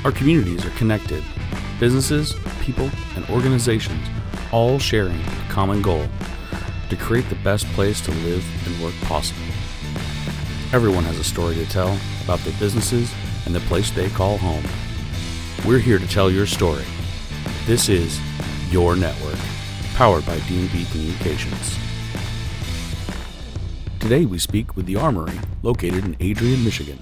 Our communities are connected. Businesses, people, and organizations all sharing a common goal to create the best place to live and work possible. Everyone has a story to tell about their businesses and the place they call home. We're here to tell your story. This is Your Network, powered by D&B Communications. Today we speak with the Armory, located in Adrian, Michigan.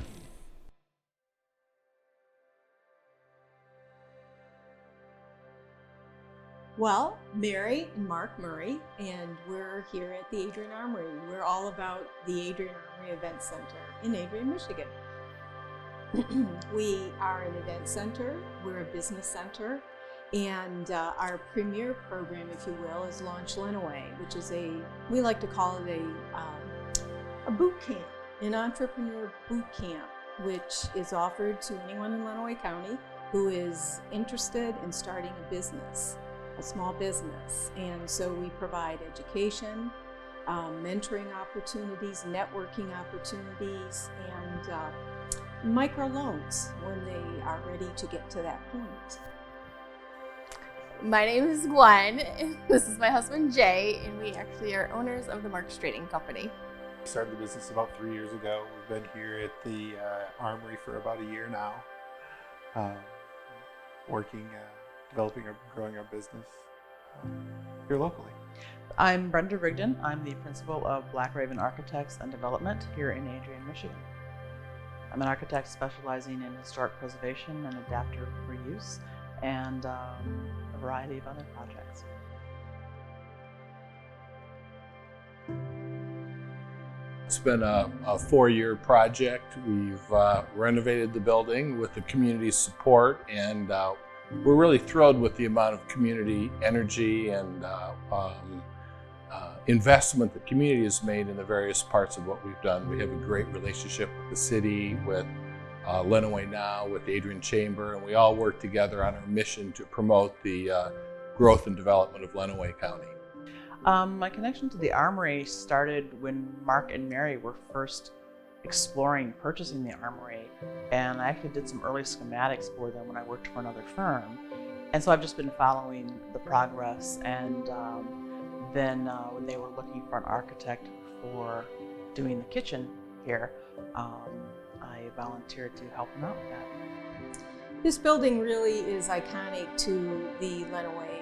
Well, Mary and Mark Murray, and we're here at the Adrian Armory. We're all about the Adrian Armory Event Center in Adrian, Michigan. We are an event center, we're a business center, and our premier program, if you will, is Launch Lenawee, which is we like to call it a boot camp, an entrepreneur boot camp, which is offered to anyone in Lenawee County who is interested in starting a business. A small business, and so we provide education, mentoring opportunities, networking opportunities, and microloans when they are ready to get to that point. My name is Gwen, and this is my husband Jay, and we actually are owners of the Marks Trading Company. We started the business about 3 years ago. We've been here at the Armory for about a year now, working developing or growing our business here locally. I'm Brenda Rigdon. I'm the principal of Black Raven Architects and Development here in Adrian, Michigan. I'm an architect specializing in historic preservation and adaptive reuse and a variety of other projects. It's been a 4-year project. We've renovated the building with the community's support, and we're really thrilled with the amount of community energy and investment the community has made in the various parts of what we've done. We have a great relationship with the city, with Lenawee now, with the Adrian Chamber, and we all work together on our mission to promote the growth and development of Lenawee County. My connection to the Armory started when Mark and Mary were first exploring purchasing the Armory, and I actually did some early schematics for them when I worked for another firm, and so I've just been following the progress, and then when they were looking for an architect for doing the kitchen here, I volunteered to help them out with that. This building really is iconic to the Lenawee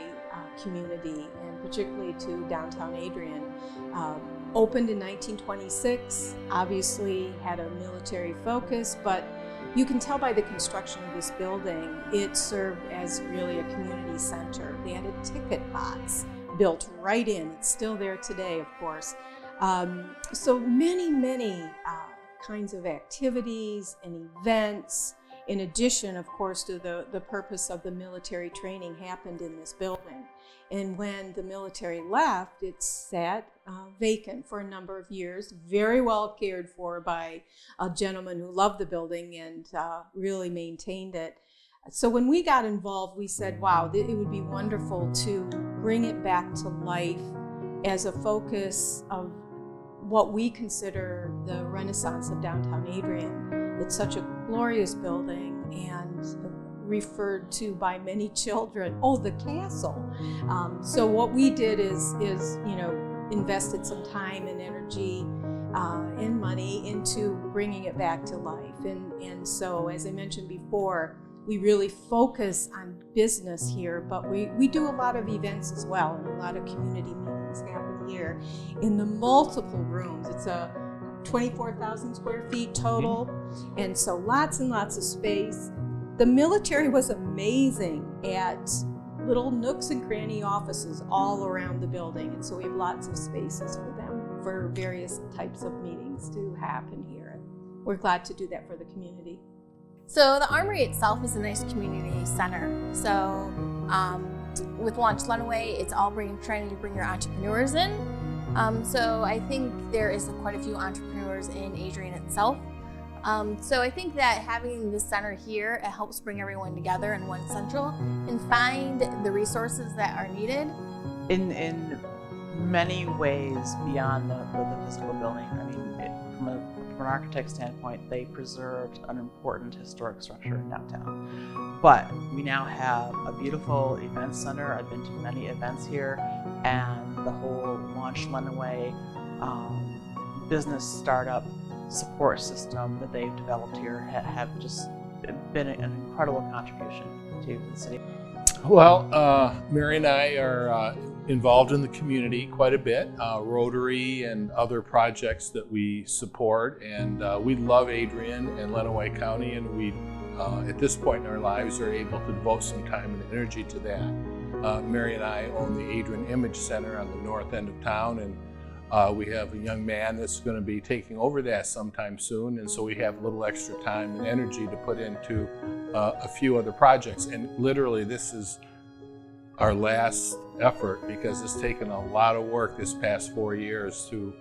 community, and particularly to downtown Adrian. Opened in 1926, obviously had a military focus, but you can tell by the construction of this building, it served as really a community center. They had a ticket box built right in. It's still there today, of course. So many kinds of activities and events, in addition, of course, to the purpose of the military training, happened in this building. And when the military left, it sat vacant for a number of years, very well cared for by a gentleman who loved the building and really maintained it. So when we got involved, we said, wow, it would be wonderful to bring it back to life as a focus of what we consider the Renaissance of downtown Adrian. It's such a glorious building and referred to by many children, the castle. So what we did is invested some time and energy and money into bringing it back to life. And so, as I mentioned before, we really focus on business here, but we do a lot of events as well, and a lot of community meetings happen here in the multiple rooms. It's a 24,000 square feet total, and so lots and lots of space. The military was amazing at little nooks and cranny offices all around the building, and so we have lots of spaces for them for various types of meetings to happen here. We're glad to do that for the community. So the Armory itself is a nice community center. So with Launch Lenawee, it's all trying to bring your entrepreneurs in. So I think there is quite a few entrepreneurs in Adrian itself. So I think that having this center here, it helps bring everyone together in one central and find the resources that are needed. In many ways beyond the physical building. I mean, from a from an architect standpoint, they preserved an important historic structure in downtown. But we now have a beautiful event center. I've been to many events here, and the whole Launch Lenawee business startup support system that they've developed here have just been an incredible contribution to the city. Well, Mary and I are involved in the community quite a bit, Rotary and other projects that we support, and we love Adrian and Lenawee County, and we, at this point in our lives, are able to devote some time and energy to that. Mary and I own the Adrian Image Center on the north end of town, and we have a young man that's going to be taking over that sometime soon, and so we have a little extra time and energy to put into a few other projects. And literally, this is our last effort because it's taken a lot of work this past 4 years to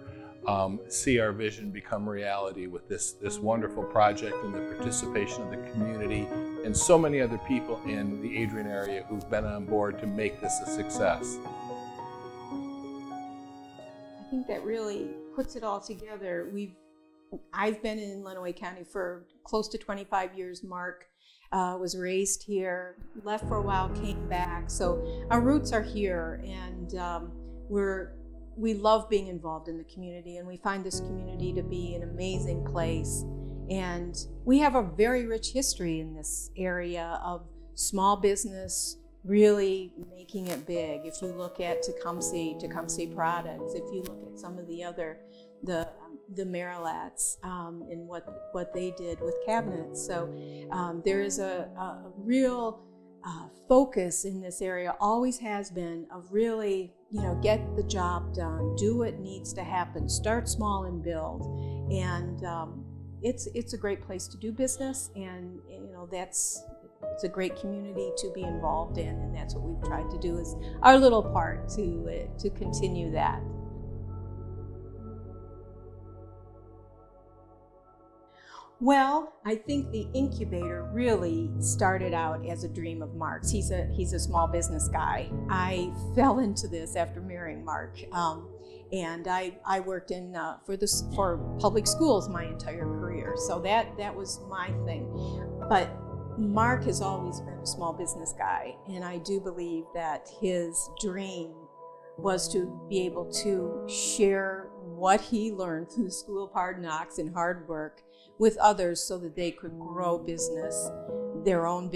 see our vision become reality with this wonderful project and the participation of the community and so many other people in the Adrian area who've been on board to make this a success. I think that really puts it all together. I've been in Lenawee County for close to 25 years. Mark was raised here, left for a while, came back. So our roots are here, and we love being involved in the community, and we find this community to be an amazing place. And we have a very rich history in this area of small business really making it big. If you look at Tecumseh Products, if you look at some of the other, the Marilats and what they did with cabinets. So there is a real focus in this area, always has been, of really, get the job done, do what needs to happen, start small and build. And it's a great place to do business, and it's a great community to be involved in, and that's what we've tried to do, is our little part to continue that. Well, I think the incubator really started out as a dream of Mark's. He's a small business guy. I fell into this after marrying Mark, and I worked for public schools my entire career. So that was my thing. But Mark has always been a small business guy, and I do believe that his dream was to be able to share what he learned through the School of Hard Knocks and hard work with others so that they could grow their own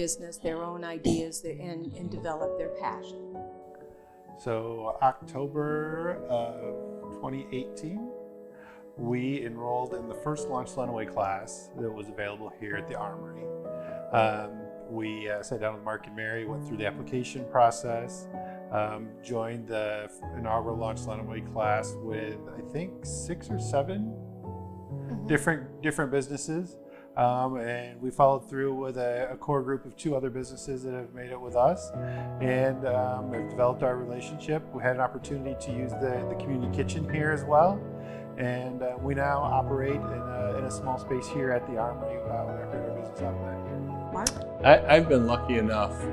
ideas, and develop their passion. So October of 2018, we enrolled in the first Launch Lenawee class that was available here at the Armory. We sat down with Mark and Mary, went through the application process, joined the inaugural Launch Lenawee class with, I think, 6 or 7 different businesses, and we followed through with a core group of 2 other businesses that have made it with us, and have developed our relationship. We had an opportunity to use the community kitchen here as well, and we now operate in a small space here at the Armory. We operate our business out of that here. Mark? I've been lucky enough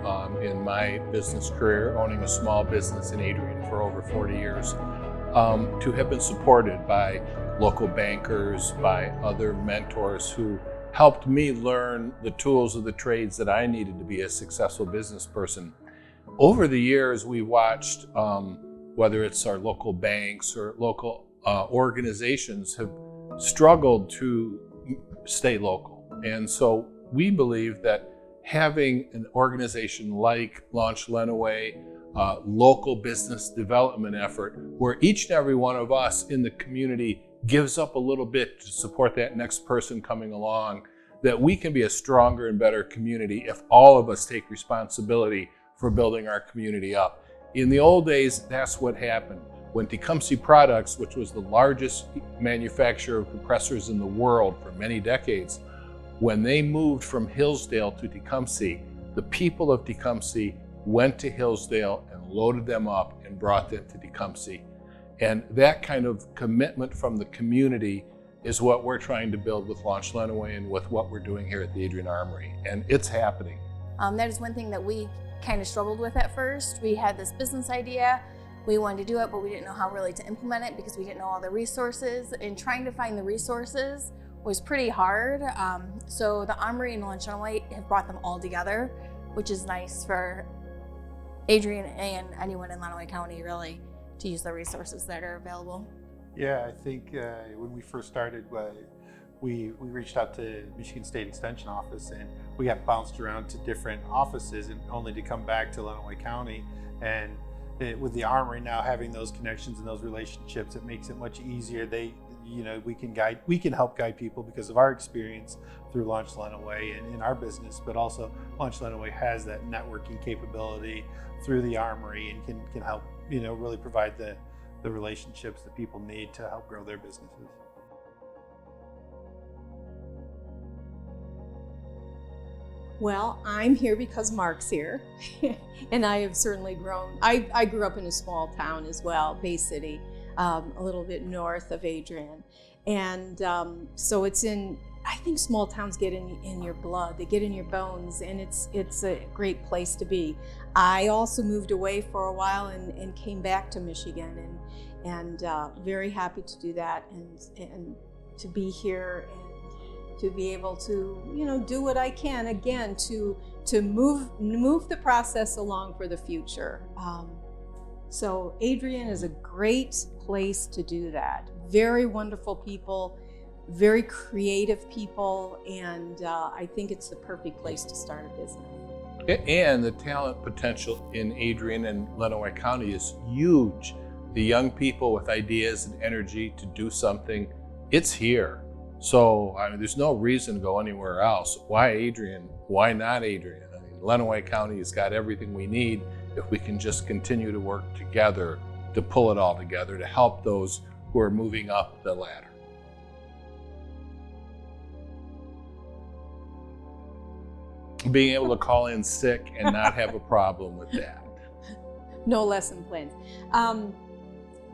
in my business career, owning a small business in Adrian for over 40 years, to have been supported by local bankers, by other mentors who helped me learn the tools of the trades that I needed to be a successful business person. Over the years, we watched, whether it's our local banks or local organizations, have struggled to stay local. And so we believe that having an organization like Launch Lenawee, local business development effort, where each and every one of us in the community gives up a little bit to support that next person coming along, that we can be a stronger and better community if all of us take responsibility for building our community up. In the old days, that's what happened. When Tecumseh Products, which was the largest manufacturer of compressors in the world for many decades, when they moved from Hillsdale to Tecumseh, the people of Tecumseh went to Hillsdale and loaded them up and brought them to Tecumseh. And that kind of commitment from the community is what we're trying to build with Launch Lenawee and with what we're doing here at the Adrian Armory. And it's happening. That is one thing that we kind of struggled with at first. We had this business idea. We wanted to do it, but we didn't know how really to implement it because we didn't know all the resources. And trying to find the resources was pretty hard. So the Armory and Lunch Lenawee have brought them all together, which is nice for Adrian and anyone in Lenawee County really to use the resources that are available. Yeah, I think when we first started, we reached out to Michigan State Extension Office, and we got bounced around to different offices, and only to come back to Lenawee County. And with the Armory now having those connections and those relationships, it makes it much easier. We can help guide people because of our experience through Launch Lenawee and in our business, but also Launch Lenawee has that networking capability through the Armory and can help, really provide the relationships that people need to help grow their businesses. Well, I'm here because Mark's here, and I have certainly grown. I grew up in a small town as well, Bay City, a little bit north of Adrian. And so I think small towns get in your blood, they get in your bones, and it's a great place to be. I also moved away for a while and came back to Michigan, and very happy to do that and to be here and to be able to, do what I can again to move the process along for the future. So Adrian is a great place to do that. Very wonderful people, very creative people, and I think it's the perfect place to start a business. And the talent potential in Adrian and Lenawee County is huge. The young people with ideas and energy to do something, it's here. So there's no reason to go anywhere else. Why Adrian? Why not Adrian? Lenawee County has got everything we need if we can just continue to work together to pull it all together to help those who are moving up the ladder. Being able to call in sick and not have a problem with that. No lesson plans.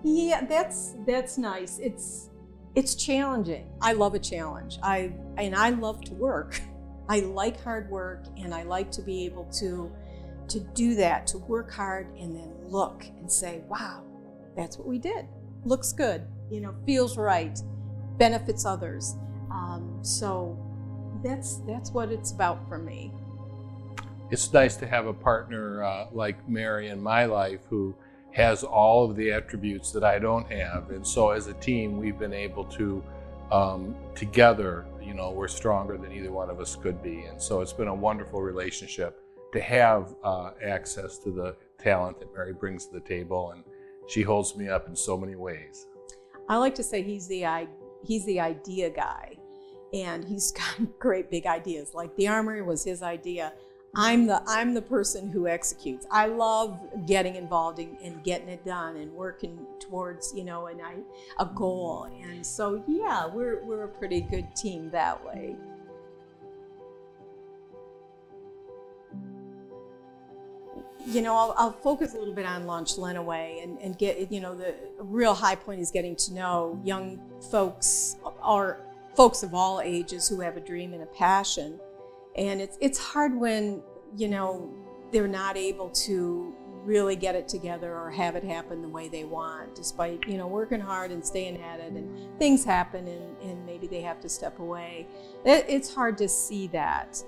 Yeah, that's nice. It's challenging. I love a challenge. I love to work. I like hard work, and I like to be able to do that, to work hard and then look and say, wow, that's what we did. Looks good, feels right, benefits others. So that's what it's about for me. It's nice to have a partner like Mary in my life who has all of the attributes that I don't have. And so as a team, we've been able to, together, we're stronger than either one of us could be. And so it's been a wonderful relationship to have access to the talent that Mary brings to the table. And she holds me up in so many ways. I like to say he's the idea guy, and he's got great big ideas. Like the Armory was his idea. I'm the person who executes. I love getting involved and getting it done and working towards, a goal. And so, yeah, we're a pretty good team that way. I'll focus a little bit on Launch Lenawee and get, the real high point is getting to know young folks or folks of all ages who have a dream and a passion. And it's hard when, they're not able to really get it together or have it happen the way they want, despite, working hard and staying at it, and things happen and maybe they have to step away. It's hard to see that.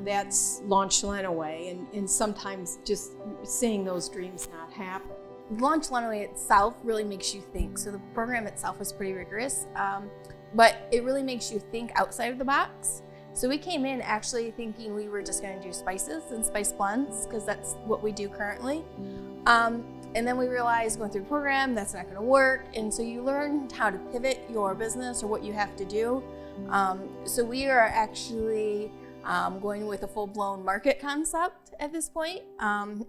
That's Launch Lenawee, and sometimes just seeing those dreams not happen. Launch Lenawee itself really makes you think. So the program itself is pretty rigorous, but it really makes you think outside of the box. So we came in actually thinking we were just going to do spices and spice blends because that's what we do currently. And then we realized going through the program that's not going to work. And so you learn how to pivot your business or what you have to do. So we are actually going with a full-blown market concept at this point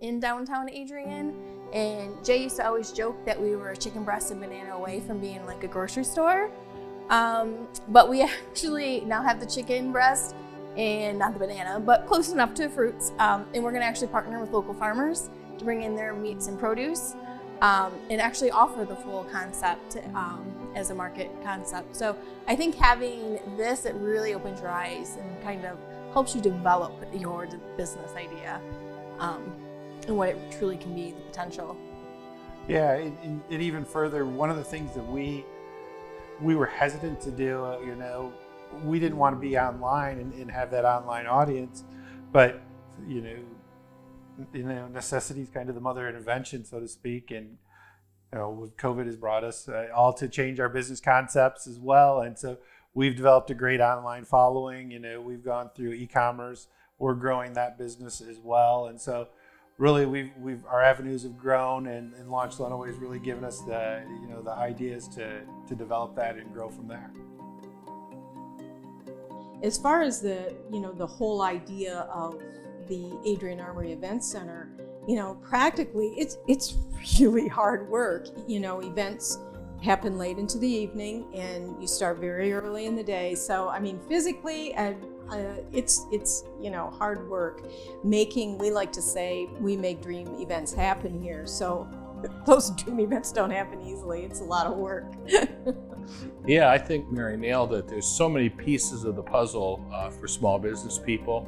in downtown Adrian. And Jay used to always joke that we were a chicken breast and banana away from being like a grocery store. But we actually now have the chicken breast and not the banana, but close enough to fruits. And we're going to actually partner with local farmers to bring in their meats and produce and actually offer the full concept as a market concept. So I think having this, it really opens your eyes and kind of helps you develop your business idea and what it truly can be, the potential. Yeah, and even further, one of the things that we were hesitant to do, we didn't want to be online and have that online audience, but necessity is kind of the mother of invention, so to speak. And with COVID has brought us all to change our business concepts as well. And so we've developed a great online following. We've gone through e-commerce. We're growing that business as well. And so really we've our avenues have grown, and Launch Lenawee has really given us the ideas to develop that and grow from there. As far as the whole idea of the Adrian Armory Event Center, practically it's really hard work. Events happen late into the evening and you start very early in the day. So, physically, it's hard work. We like to say we make dream events happen here. So those dream events don't happen easily. It's a lot of work. Yeah, I think Mary nailed it. There's so many pieces of the puzzle for small business people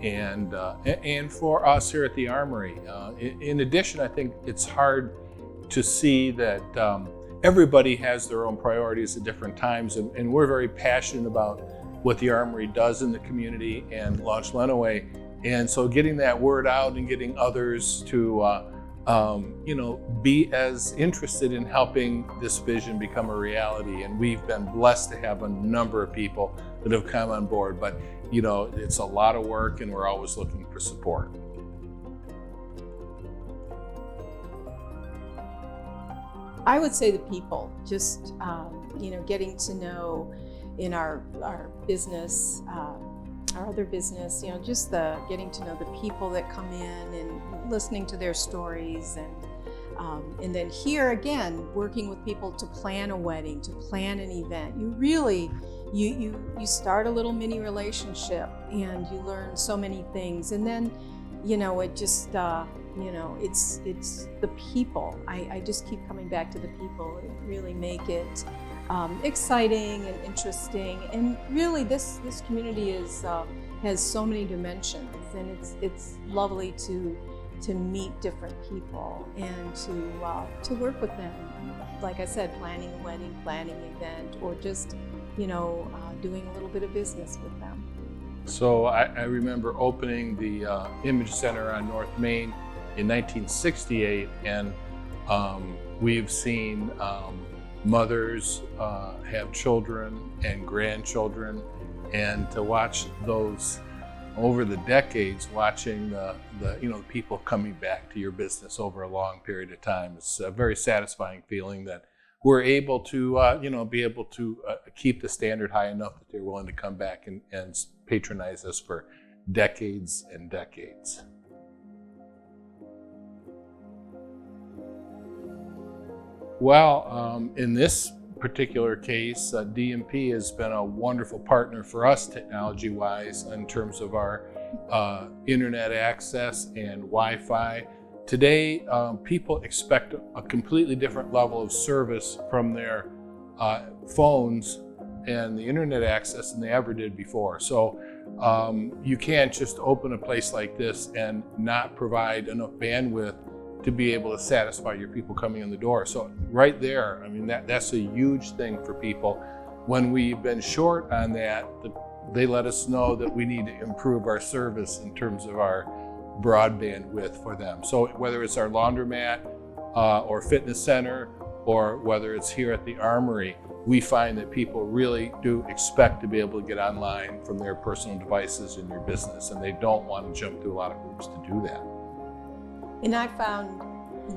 and for us here at the Armory. In addition, I think it's hard to see that everybody has their own priorities at different times, and we're very passionate about what the Armory does in the community and Launch Lenawee. And so getting that word out and getting others to be as interested in helping this vision become a reality. And we've been blessed to have a number of people that have come on board, but it's a lot of work and we're always looking for support. I would say the people, just getting to know in our business, our other business, just getting to know the people that come in and listening to their stories, and then here again, working with people to plan a wedding, to plan an event. You really, you start a little mini relationship and you learn so many things, and then, it just, it's the people. I just keep coming back to the people. It really make it exciting and interesting, and really this community has so many dimensions, and it's lovely to meet different people and to work with them. Like I said, planning a wedding, planning an event, or just doing a little bit of business with them. So I remember opening the Image Center on North Main in 1968, and we've seen mothers have children and grandchildren, and to watch those over the decades, watching the people coming back to your business over a long period of time, it's a very satisfying feeling that we're able to be able to keep the standard high enough that they're willing to come back and patronize us for decades and decades. Well, in this particular case, DMP has been a wonderful partner for us technology-wise in terms of our internet access and Wi-Fi. Today, people expect a completely different level of service from their phones and the internet access than they ever did before. So you can't just open a place like this and not provide enough bandwidth to be able to satisfy your people coming in the door. So right there, that's a huge thing for people. When we've been short on that, they let us know that we need to improve our service in terms of our broadband width for them. So whether it's our laundromat or fitness center, or whether it's here at the Armory, we find that people really do expect to be able to get online from their personal devices in your business, and they don't want to jump through a lot of hoops to do that. And I found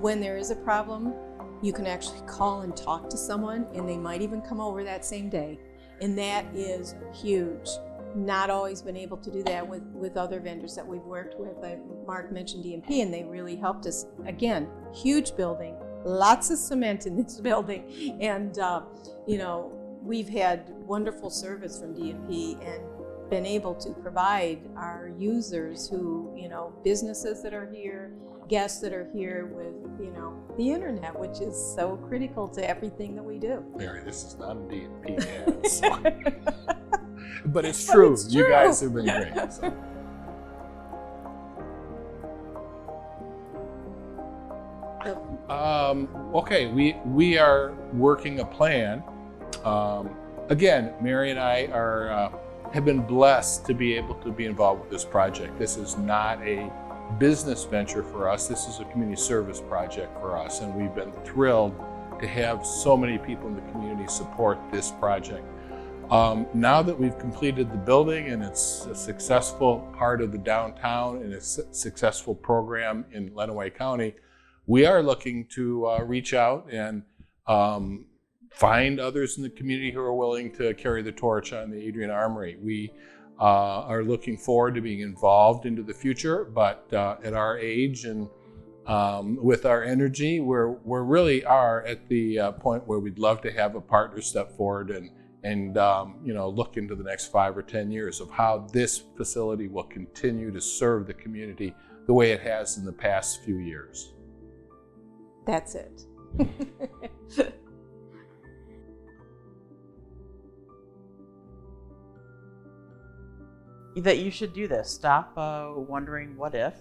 when there is a problem, you can actually call and talk to someone, and they might even come over that same day. And that is huge. Not always been able to do that with other vendors that we've worked with. Mark mentioned DMP, and they really helped us. Again, huge building, lots of cement in this building. And, we've had wonderful service from DMP and been able to provide our users who, businesses that are here, guests that are here with, the internet, which is so critical to everything that we do. Mary, this is not a DMP ad, so. But it's true. It's true. You guys have been great. So. So, Okay, we are working a plan Again, Mary and I have been blessed to be able to be involved with this project. This is not a business venture for us. This is a community service project for us, and we've been thrilled to have so many people in the community support this project. Now that we've completed the building and it's a successful part of the downtown and a successful program in Lenawee County, we are looking to reach out and find others in the community who are willing to carry the torch on the Adrian Armory. We are looking forward to being involved into the future, but at our age and with our energy, we really are at the point where we'd love to have a partner step forward and look into the next 5 or 10 years of how this facility will continue to serve the community the way it has in the past few years. That's it. That you should do this. Stop wondering what if.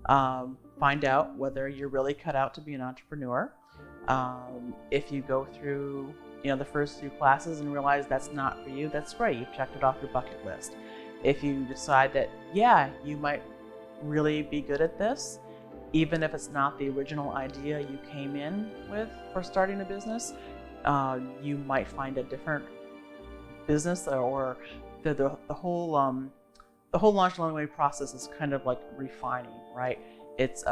Find out whether you're really cut out to be an entrepreneur. If you go through the first few classes and realize that's not for you, that's great. You've checked it off your bucket list. If you decide that, yeah, you might really be good at this, even if it's not the original idea you came in with for starting a business, you might find a different business, or the whole Launch Lenawee process is kind of like refining, right? It's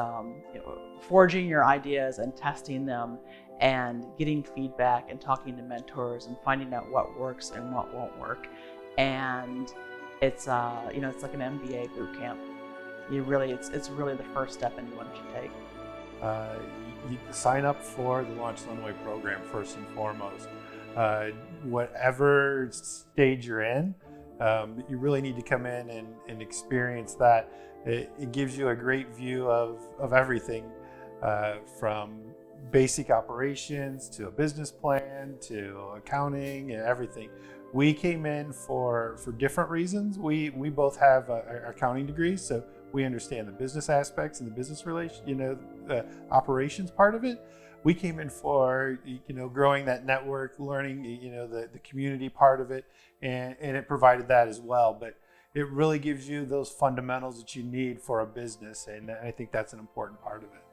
forging your ideas and testing them and getting feedback and talking to mentors and finding out what works and what won't work. And it's it's like an MBA boot camp. It's really the first step anyone should take. You sign up for the Launch Lenawee program first and foremost. Whatever stage you're in, you really need to come in and experience that. It gives you a great view of everything, from basic operations to a business plan to accounting and everything. We came in for different reasons. We both have accounting degrees, so we understand the business aspects and the business the operations part of it. We came in for growing that network, learning the community part of it, and it provided that as well. But it really gives you those fundamentals that you need for a business, and I think that's an important part of it.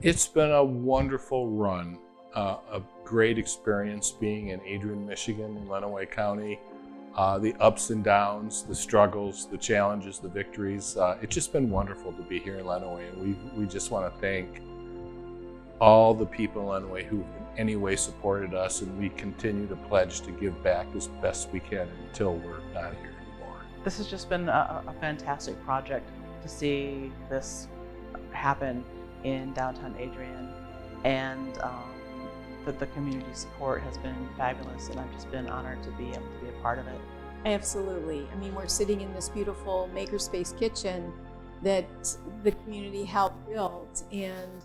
It's been a wonderful run, a great experience being in Adrian, Michigan, in Lenawee County. The ups and downs, the struggles, the challenges, the victories. It's just been wonderful to be here in Lenawee, and we just want to thank all the people in Lenawee who in any way supported us, and we continue to pledge to give back as best we can until we're not here anymore. This has just been a fantastic project to see this happen in downtown Adrian, and that the community support has been fabulous, and I've just been honored to be able to be a part of it. Absolutely. I mean, we're sitting in this beautiful makerspace kitchen that the community helped build, and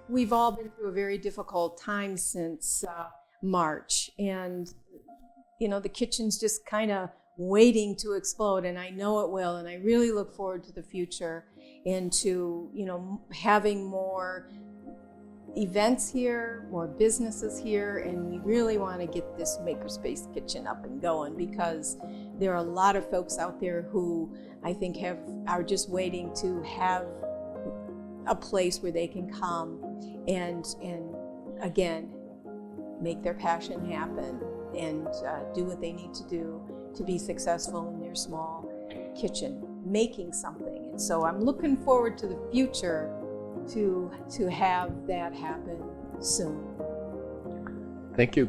we've all been through a very difficult time since March, and the kitchen's just kind of waiting to explode, and I know it will, and I really look forward to the future and to having more events here, more businesses here, and we really want to get this makerspace kitchen up and going, because there are a lot of folks out there who I think are just waiting to have a place where they can come and again make their passion happen and do what they need to do to be successful in their small kitchen, making something. And so I'm looking forward to the future to have that happen soon. Thank you.